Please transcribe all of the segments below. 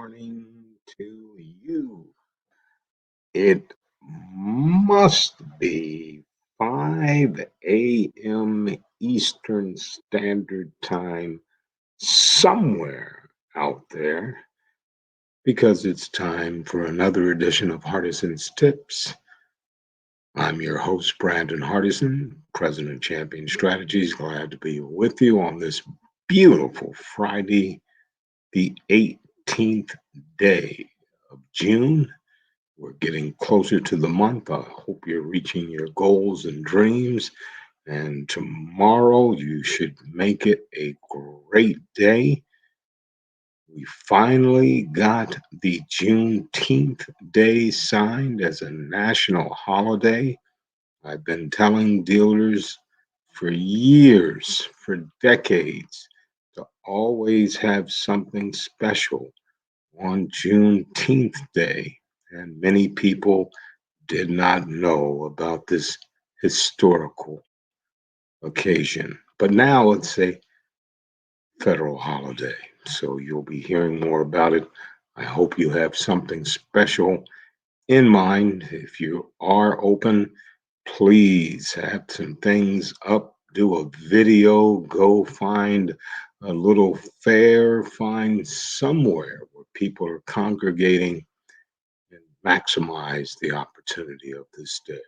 morning to you. It must be 5 a.m. Eastern Standard Time somewhere out there because it's time for another edition of Hardison's Tips. I'm your host, Brandon Hardison, President of Champion Strategies. Glad to be with you on this beautiful Friday, the 18th day of June. We're getting closer to the month. I hope you're reaching your goals and dreams. And tomorrow you should make it a great day. We finally got the Juneteenth day signed as a national holiday. I've been telling dealers for years, for decades, to always have something special on Juneteenth Day, and many people did not know about this historical occasion. But now it's a federal holiday, so you'll be hearing more about it. I hope you have something special in mind. If you are open, please have some things up, do a video, go find a little fair, find somewhere where people are congregating and maximize the opportunity of this day.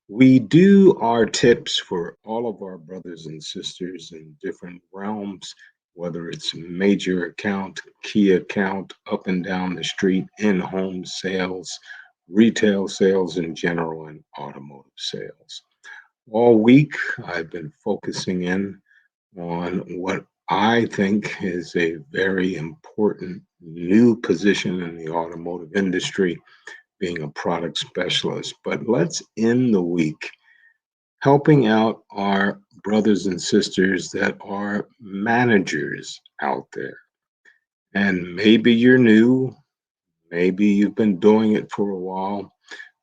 We do our tips for all of our brothers and sisters in different realms, whether it's major account, key account, up and down the street, in home sales, retail sales in general, and automotive sales. All week, I've been focusing in on what I think is a very important new position in the automotive industry, being a product specialist. But let's end the week helping out our brothers and sisters that are managers out there. And maybe you're new, maybe you've been doing it for a while,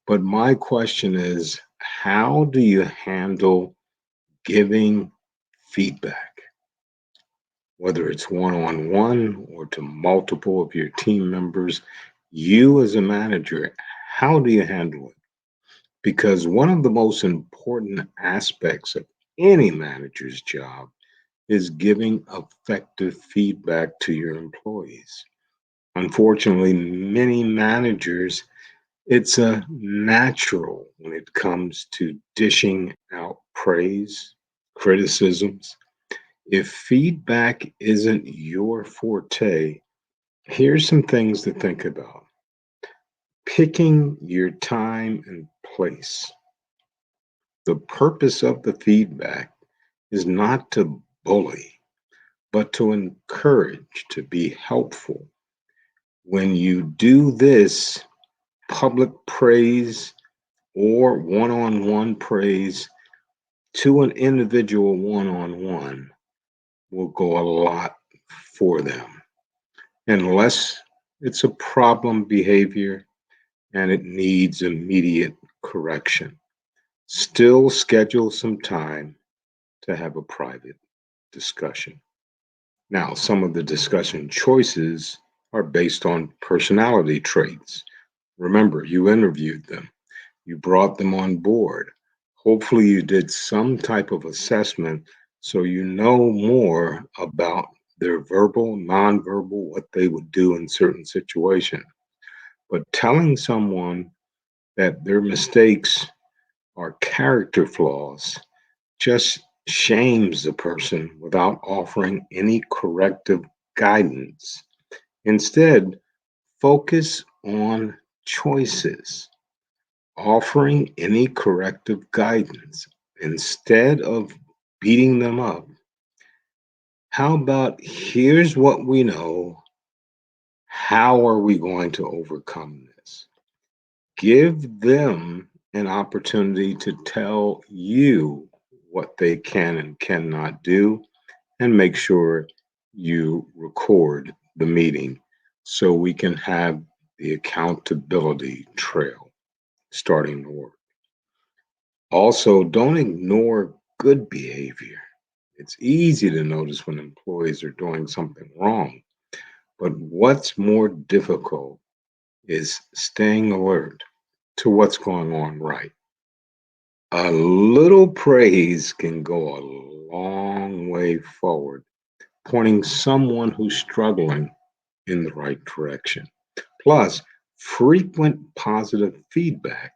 but my question is, how do you handle giving feedback? Whether it's one on one or to multiple of your team members, you as a manager, how do you handle it? Because one of the most important aspects of any manager's job is giving effective feedback to your employees. Unfortunately, many managers, it's a natural when it comes to dishing out praise, criticisms. If feedback isn't your forte, here's some things to think about. Picking your time and place. The purpose of the feedback is not to bully, but to encourage, to be helpful. When you do this, public praise or one on one praise to an individual one on one will go a lot for them, unless it's a problem behavior and it needs immediate correction. Still schedule some time to have a private discussion. Now, some of the discussion choices are based on personality traits. Remember, you interviewed them, you brought them on board. Hopefully, you did some type of assessment so you know more about their verbal, nonverbal, what they would do in certain situations. But telling someone that their mistakes are character flaws just shames the person without offering any corrective guidance. Instead, focus on choices, offering any corrective guidance. Instead of beating them up, how about here's what we know. How are we going to overcome this? Give them an opportunity to tell you what they can and cannot do, and make sure you record the meeting so we can have the accountability trail starting to work. Also, don't ignore good behavior. It's easy to notice when employees are doing something wrong, But what's more difficult is staying alert to what's going on right. A little praise can go a long way forward, pointing someone who's struggling in the right direction. Plus, frequent positive feedback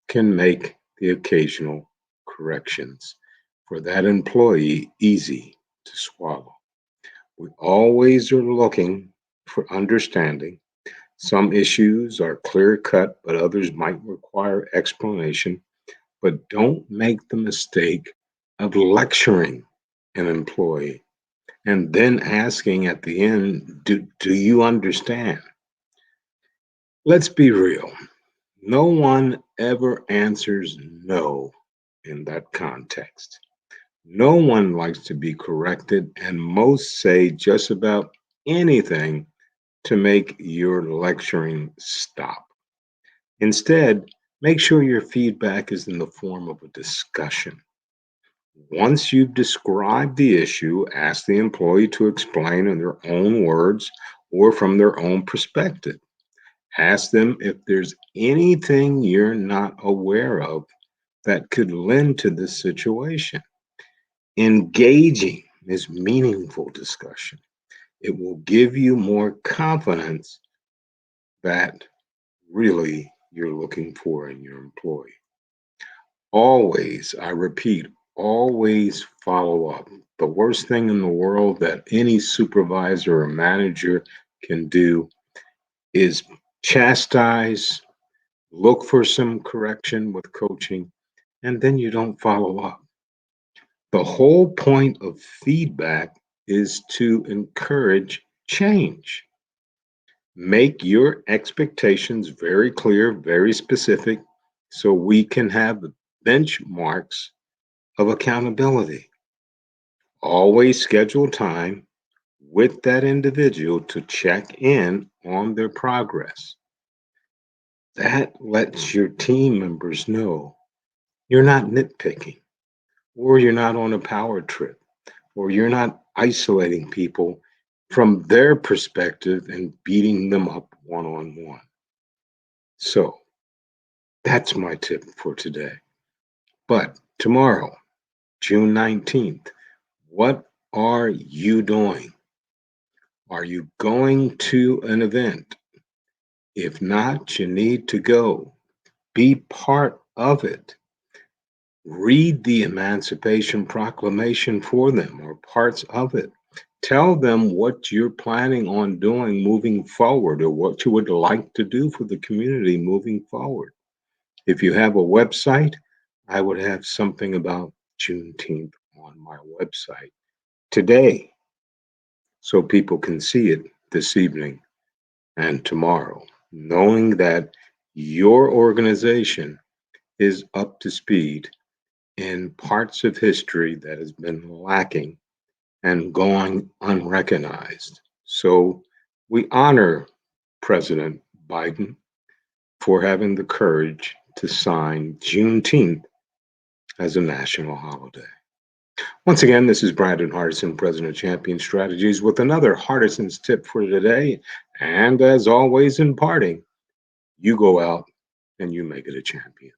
can make the occasional corrections for that employee easy to swallow. We always are looking for understanding. Some issues are clear cut, but others might require explanation. But don't make the mistake of lecturing an employee and then asking at the end, do you understand? Let's be real. No one ever answers no in that context. No one likes to be corrected, and most say just about anything to make your lecturing stop. Instead, make sure your feedback is in the form of a discussion. Once you've described the issue, ask the employee to explain in their own words or from their own perspective. Ask them if there's anything you're not aware of that could lend to this situation. Engaging is meaningful discussion. It will give you more confidence that really you're looking for in your employee. Always, I repeat, always follow up. The worst thing in the world that any supervisor or manager can do is chastise, look for some correction with coaching, and then you don't follow up. The whole point of feedback is to encourage change. Make your expectations very clear, very specific, so we can have benchmarks of accountability. Always schedule time with that individual to check in on their progress. That lets your team members know you're not nitpicking, or you're not on a power trip, or you're not isolating people from their perspective and beating them up one on one. So that's my tip for today. But tomorrow, June 19th, what are you doing? Are you going to an event? If not, you need to go. Be part of it. Read the Emancipation Proclamation for them or parts of it. Tell them what you're planning on doing moving forward or what you would like to do for the community moving forward. If you have a website, I would have something about Juneteenth on my website today so people can see it this evening and tomorrow, knowing that your organization is up to speed in parts of history that has been lacking and going unrecognized. So we honor President Biden for having the courage to sign Juneteenth as a national holiday. Once again, this is Brandon Hardison, President of Champion Strategies, with another Hardison's tip for today. And as always, in parting, you go out and you make it a champion.